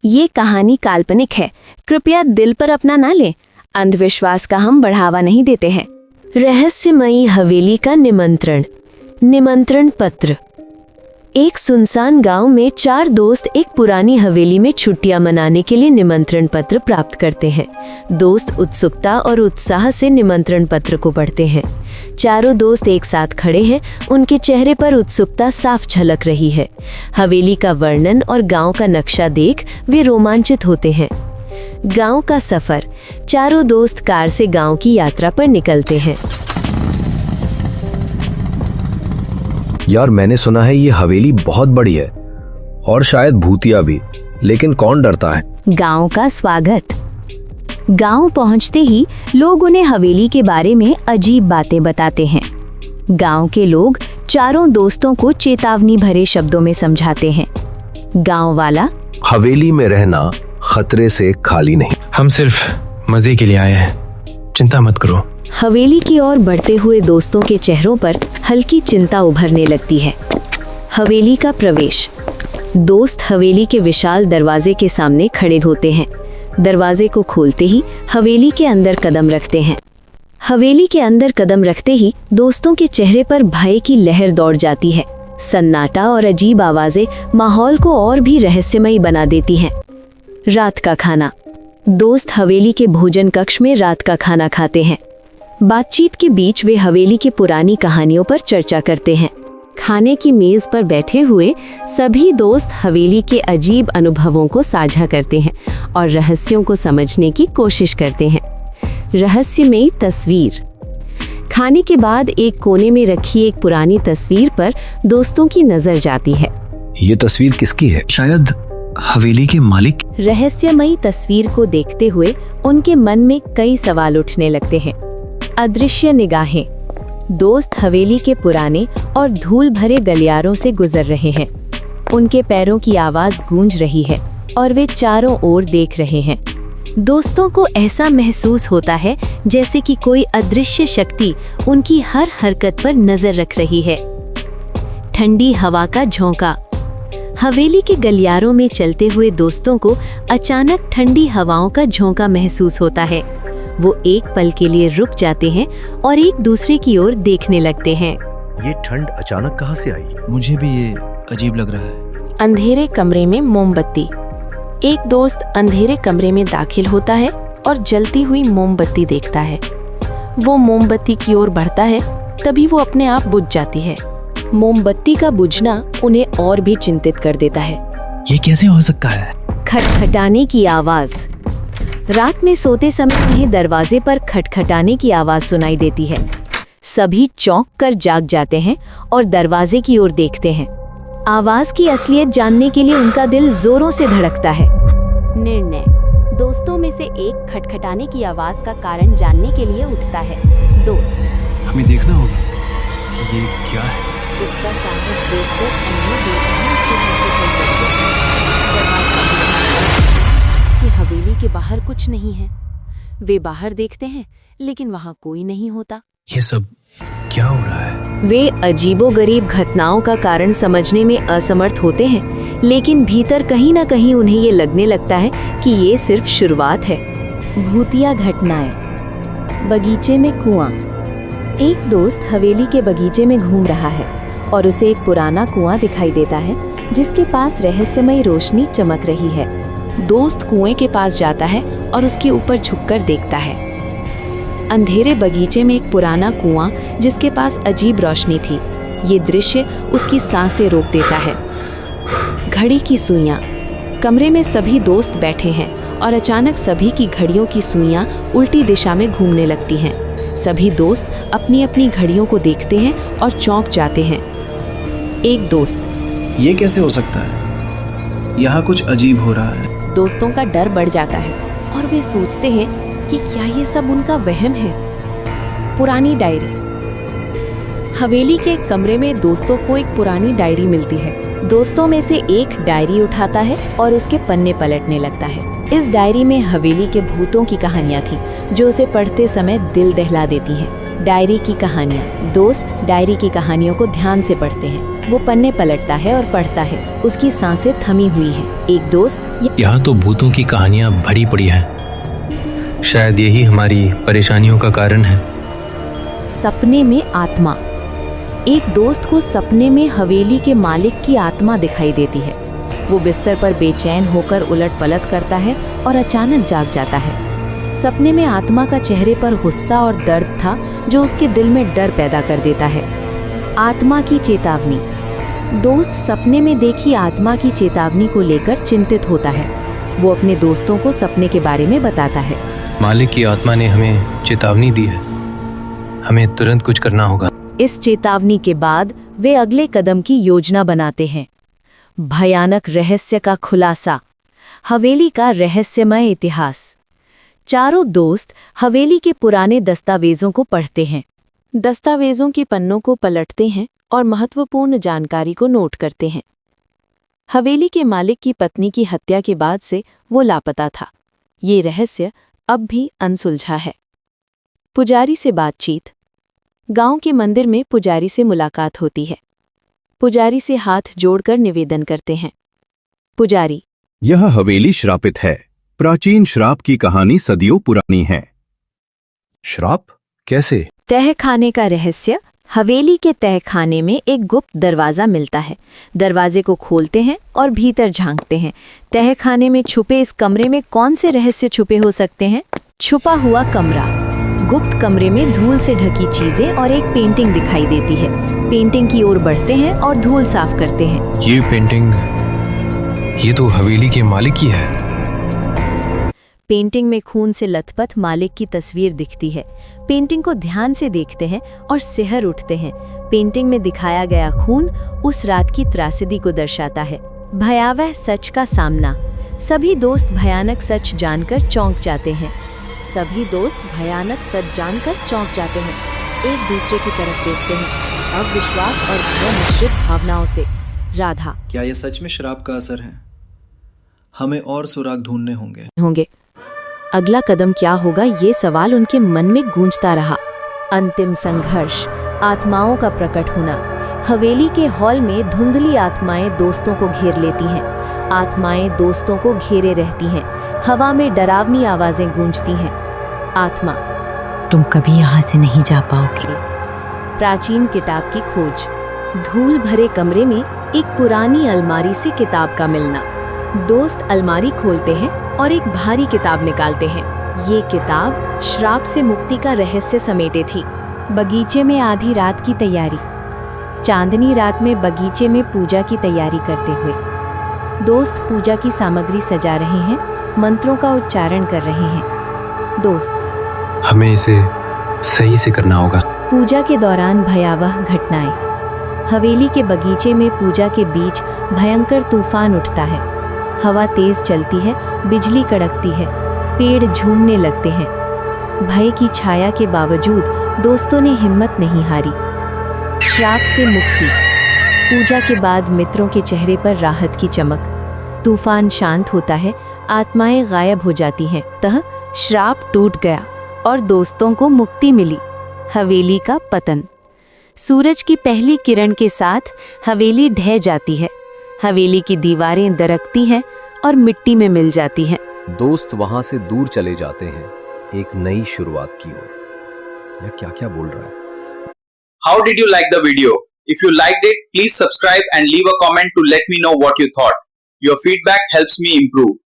ये कहानी काल्पनिक है, कृपया दिल पर अपना ना लें। अंधविश्वास का हम बढ़ावा नहीं देते हैं। रहस्यमयी हवेली का निमंत्रण पत्र। एक सुनसान गांव में 4 दोस्त एक पुरानी हवेली में छुट्टियां मनाने के लिए निमंत्रण पत्र प्राप्त करते हैं। दोस्त उत्सुकता और उत्साह से निमंत्रण पत्र को पढ़ते हैं। चारों दोस्त एक साथ खड़े हैं, उनके चेहरे पर उत्सुकता साफ झलक रही है। हवेली का वर्णन और गांव का नक्शा देख वे रोमांचित होते हैं। गांव का सफर। चारों दोस्त कार से गांव की यात्रा पर निकलते हैं। यार, मैंने सुना है ये हवेली बहुत बड़ी है और शायद भूतिया भी, लेकिन कौन डरता है? गांव का स्वागत। गांव पहुंचते ही लोग उन्हें हवेली के बारे में अजीब बातें बताते हैं। गांव के लोग चारों दोस्तों को चेतावनी भरे शब्दों में समझाते हैं। गांव वाला, हवेली में रहना खतरे से खाली नहीं। हम सिर्फ मजे के लिए आए हैं, चिंता मत करो। हवेली की ओर बढ़ते हुए दोस्तों के चेहरों पर हल्की चिंता उभरने लगती है। हवेली का प्रवेश। दोस्त हवेली के विशाल दरवाजे के सामने खड़े होते हैं। दरवाजे को खोलते ही हवेली के अंदर कदम रखते हैं। हवेली के अंदर कदम रखते ही दोस्तों के चेहरे पर भय की लहर दौड़ जाती है। सन्नाटा और अजीब आवाजें माहौल को और भी रहस्यमयी बना देती हैं। रात का खाना। दोस्त हवेली के भोजन कक्ष में रात का खाना खाते हैं। बातचीत के बीच वे हवेली की पुरानी कहानियों पर चर्चा करते हैं। खाने की मेज पर बैठे हुए सभी दोस्त हवेली के अजीब अनुभवों को साझा करते हैं और रहस्यों को समझने की कोशिश करते हैं। रहस्यमयी तस्वीर। खाने के बाद एक कोने में रखी एक पुरानी तस्वीर पर दोस्तों की नजर जाती है। ये तस्वीर किसकी है? शायद हवेली के मालिक। रहस्यमयी तस्वीर को देखते हुए उनके मन में कई सवाल उठने लगते हैं। अदृश्य निगाहें। दोस्त हवेली के पुराने और धूल भरे गलियारों से गुजर रहे हैं। उनके पैरों की आवाज गूंज रही है और वे चारों ओर देख रहे हैं। दोस्तों को ऐसा महसूस होता है जैसे कि कोई अदृश्य शक्ति उनकी हर हरकत पर नजर रख रही है। ठंडी हवा का झोंका। हवेली के गलियारों में चलते हुए दोस्तों को अचानक ठंडी हवाओं का झोंका महसूस होता है। वो एक पल के लिए रुक जाते हैं और एक दूसरे की ओर देखने लगते हैं। ये ठंड अचानक कहाँ से आई? मुझे भी ये अजीब लग रहा है। अंधेरे कमरे में मोमबत्ती। एक दोस्त अंधेरे कमरे में दाखिल होता है और जलती हुई मोमबत्ती देखता है। वो मोमबत्ती की ओर बढ़ता है, तभी वो अपने आप बुझ जाती है। मोमबत्ती का बुझना उन्हें और भी चिंतित कर देता है। ये कैसे हो सकता है? खटखटाने की आवाज। रात में सोते समय उन्हें दरवाजे पर खटखटाने की आवाज सुनाई देती है। सभी चौंक कर जाग जाते हैं और दरवाजे की ओर देखते हैं। आवाज की असलियत जानने के लिए उनका दिल जोरों से धड़कता है। निर्णय। दोस्तों में से एक खटखटाने की आवाज का कारण जानने के लिए उठता है। दोस्त, हमें देखना होगा कि ये क्या है। उसका साहस देखकर अन्य दोस्त भी उसके पीछे चल पड़ते हैं। कि हवेली के बाहर कुछ नहीं है। वे बाहर देखते हैं, लेकिन वहां कोई नहीं होता। ये सब क्या हो रहा है? वे अजीबोगरीब घटनाओं का कारण समझने में असमर्थ होते हैं, लेकिन भीतर कहीं ना कहीं उन्हें ये लगने लगता है कि ये सिर्फ शुरुआत है। भूतिया घटनाएं। बगीचे में कुआं। एक दोस्त हवेली के बगीचे में घूम रहा है और उसे एक पुराना कुआं दिखाई देता है जिसके पास रहस्यमयी रोशनी चमक रही है। दोस्त कुएं के पास जाता है और उसके ऊपर झुककर देखता है। अंधेरे बगीचे में एक पुराना कुआं जिसके पास अजीब रोशनी थी। ये दृश्य उसकी सांसें रोक देता है। घड़ी की सुइयां। कमरे में सभी दोस्त बैठे हैं और अचानक सभी की घड़ियों की सुइयां उल्टी दिशा में घूमने लगती हैं। सभी दोस्त अपनी अपनी घड़ियों को देखते हैं और चौंक जाते हैं। एक दोस्त, ये कैसे हो सकता है? यहाँ कुछ अजीब हो रहा है। दोस्तों का डर बढ़ जाता है और वे सोचते हैं कि क्या ये सब उनका वहम है। पुरानी डायरी। हवेली के कमरे में दोस्तों को एक पुरानी डायरी मिलती है। दोस्तों में से एक डायरी उठाता है और उसके पन्ने पलटने लगता है। इस डायरी में हवेली के भूतों की कहानियां थी जो उसे पढ़ते समय दिल दहला देती हैं। डायरी की कहानियाँ। दोस्त डायरी की कहानियों को ध्यान से पढ़ते हैं। वो पन्ने पलटता है और पढ़ता है। उसकी सांसें थमी हुई हैं। एक दोस्त यहाँ तो भूतों की कहानियाँ भरी पड़ी हैं। शायद यही हमारी परेशानियों का कारण है। सपने में आत्मा। एक दोस्त को सपने में हवेली के मालिक की आत्मा दिखाई देती है। वो बिस्तर पर बेचैन होकर उलट पलट करता है और अचानक जाग जाता है। सपने में आत्मा का चेहरे पर गुस्सा और दर्द था जो उसके दिल में डर पैदा कर देता है। आत्मा की चेतावनी। दोस्त सपने में देखी आत्मा की चेतावनी को लेकर चिंतित होता है। वो अपने दोस्तों को सपने के बारे में बताता है। मालिक की आत्मा ने हमें चेतावनी दी है, हमें तुरंत कुछ करना होगा। इस चेतावनी के बाद वे अगले कदम की योजना बनाते हैं। भयानक रहस्य का खुलासा। हवेली का रहस्यमय इतिहास। चारों दोस्त हवेली के पुराने दस्तावेजों को पढ़ते हैं। दस्तावेजों के पन्नों को पलटते हैं और महत्वपूर्ण जानकारी को नोट करते हैं। हवेली के मालिक की पत्नी की हत्या के बाद से वो लापता था। ये रहस्य अब भी अनसुलझा है। पुजारी से बातचीत। गांव के मंदिर में पुजारी से मुलाकात होती है। पुजारी से हाथ जोड़कर निवेदन करते हैं। पुजारी: यह हवेली श्रापित है। प्राचीन श्राप की कहानी सदियों पुरानी है। श्राप कैसे? तहखाने का रहस्य। हवेली के तहखाने में एक गुप्त दरवाजा मिलता है। दरवाजे को खोलते हैं और भीतर झांकते हैं। तहखाने में छुपे इस कमरे में कौन से रहस्य छुपे हो सकते हैं? छुपा हुआ कमरा। गुप्त कमरे में धूल से ढकी चीजें और एक पेंटिंग दिखाई देती है। पेंटिंग की ओर बढ़ते हैं और धूल साफ करते हैं। ये पेंटिंग, ये तो हवेली के मालिक की है। पेंटिंग में खून से लथपथ मालिक की तस्वीर दिखती है। पेंटिंग को ध्यान से देखते हैं और सिहर उठते हैं। पेंटिंग में दिखाया गया खून उस रात की त्रासदी को दर्शाता है। भयावह सच का सामना। सभी दोस्त भयानक सच जानकर चौंक जाते हैं। सभी दोस्त भयानक सच जानकर चौंक जाते हैं। एक दूसरे की तरफ देखते हैं, अविश्वास और भय मिश्रित भावनाओं से। राधा: क्या ये सच में श्राप का असर है? हमें और सुराग ढूंढने होंगे। अगला कदम क्या होगा, ये सवाल उनके मन में गूंजता रहा। अंतिम संघर्ष। आत्माओं का प्रकट होना। हवेली के हॉल में धुंधली आत्माएं दोस्तों को घेर लेती हैं। आत्माएं दोस्तों को घेरे रहती हैं। हवा में डरावनी आवाजें गूंजती हैं। आत्मा: तुम कभी यहाँ से नहीं जा पाओगे। प्राचीन किताब की खोज। धूल भरे कमरे में एक पुरानी अलमारी से किताब का मिलना। दोस्त अलमारी खोलते हैं और एक भारी किताब निकालते हैं। ये किताब श्राप से मुक्ति का रहस्य समेटे थी। बगीचे में आधी रात की तैयारी। चांदनी रात में बगीचे में पूजा की तैयारी करते हुए दोस्त पूजा की सामग्री सजा रहे हैं, मंत्रों का उच्चारण कर रहे हैं। दोस्त: हमें इसे सही से करना होगा। पूजा के दौरान भयावह घटनाएं। हवेली के बगीचे में पूजा के बीच भयंकर तूफान उठता है। हवा तेज चलती है, बिजली कड़कती है, पेड़ झूमने लगते हैं। भय की छाया के बावजूद दोस्तों ने हिम्मत नहीं हारी। श्राप से मुक्ति। पूजा के बाद मित्रों के चेहरे पर राहत की चमक। तूफान शांत होता है, आत्माएं गायब हो जाती हैं। तह श्राप टूट गया और दोस्तों को मुक्ति मिली। हवेली का पतन। सूरज की पहली किरण के साथ हवेली ढह जाती है। हवेली की दीवारें दरकती हैं और मिट्टी में मिल जाती हैं। दोस्त वहां से दूर चले जाते हैं, एक नई शुरुआत की ओर। यह क्या क्या बोल रहा है? How did you like the video? If you liked it, please subscribe and leave a comment to let me know what you thought. Your feedback helps me improve.